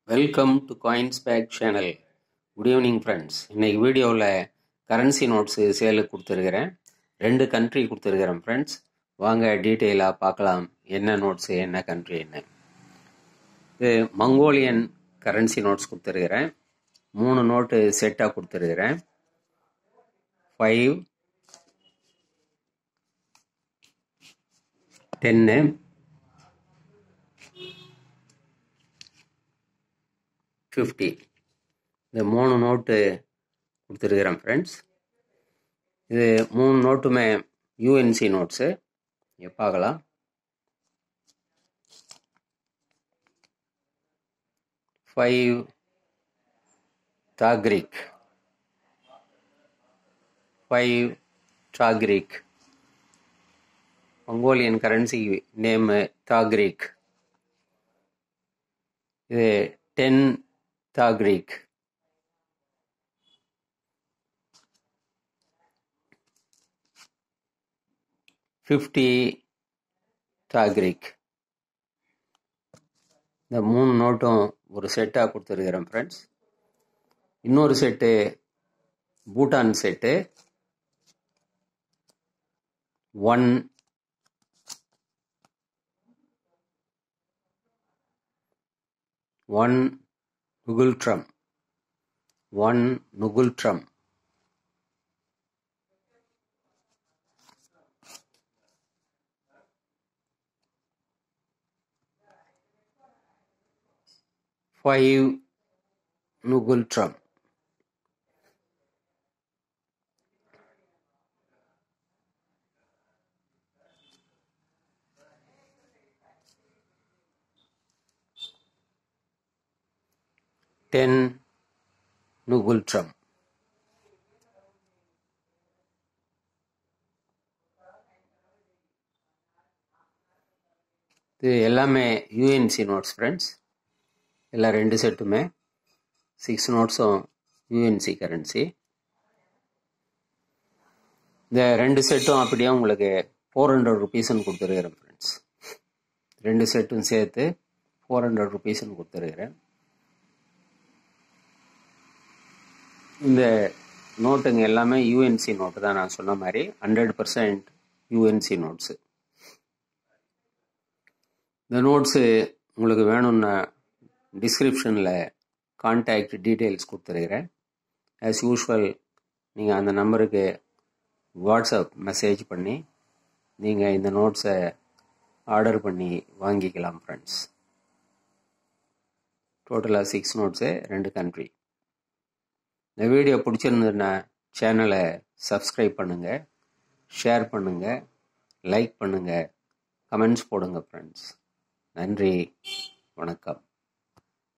Welcome to coinspack channel. Good evening friends. இன்றைக்கி வீடியோவில் currency notes சேலுக்கு கொடுத்துருக்கிறேன். 2 கண்ட்ரி கொடுத்துருக்கிறேன் ஃப்ரெண்ட்ஸ். வாங்க டீட்டெயிலாக பார்க்கலாம் என்ன நோட்ஸு என்ன கண்ட்ரி என்ன. இது மங்கோலியன் கரன்சி நோட்ஸ் கொடுத்துருக்கிறேன். 3 நோட்டு செட்டாக கொடுத்துருக்கிறேன். 5, 10, 50 இந்த 3 நோட்டு கொடுத்துருக்கிறேன் ஃப்ரெண்ட்ஸ். இது 3 நோட்டுமே யூஎன்சி நோட்ஸு. பார்க்கலாம். Five tugrik, 5 tugrik. Mongolian currency name tugrik. இது 10 டாக்ரிக். $50 டாக்ரிக். இந்த 3 நோட்டும் ஒரு செட்டாக கொடுத்துருக்கிறேன் ஃப்ரெண்ட்ஸ். இன்னொரு செட்டு பூட்டான் செட்டு. 1 நுகுல்ட்ரம். 1 நுகுல்ட்ரம். $5 நுகுல்ட்ரம். $10 நுகுல்ட்ரம். இது எல்லாமே யூஎன்சி நோட்ஸ் ஃப்ரெண்ட்ஸ். எல்லாம் 2 செட்டுமே 6 நோட்ஸும் யூஎன்சி கரன்சி. இந்த 2 செட்டும் அப்படியே உங்களுக்கு 400 ருபீஸ்ன்னு கொடுத்துருக்கிறேன் ஃப்ரெண்ட்ஸ். 2 செட்டும் சேர்த்து 400 ருபீஸ்ன்னு கொடுத்துருக்கிறேன். இந்த நோட்டுங்க எல்லாமே யூஎன்சி நோட்டு தான். நான் சொன்ன மாதிரி 100% யூஎன்சி நோட்ஸு. இந்த நோட்ஸு உங்களுக்கு வேணும்னா டிஸ்கிரிப்ஷனில் கான்டாக்ட் டீட்டெயில்ஸ் கொடுத்துருக்கிறேன். ஆஸ் யூஷுவல் நீங்கள் அந்த நம்பருக்கு வாட்ஸ்அப் மெசேஜ் பண்ணி நீங்கள் இந்த நோட்ஸை ஆர்டர் பண்ணி வாங்கிக்கலாம் ஃப்ரெண்ட்ஸ். டோட்டலாக 6 நோட்ஸு 2 கண்ட்ரி. இந்த வீடியோ பிடிச்சிருந்ததுன்னா சேனலை சப்ஸ்கிரைப் பண்ணுங்கள், ஷேர் பண்ணுங்கள், லைக் பண்ணுங்கள், கமெண்ட்ஸ் போடுங்க ஃப்ரெண்ட்ஸ். நன்றி, வணக்கம்.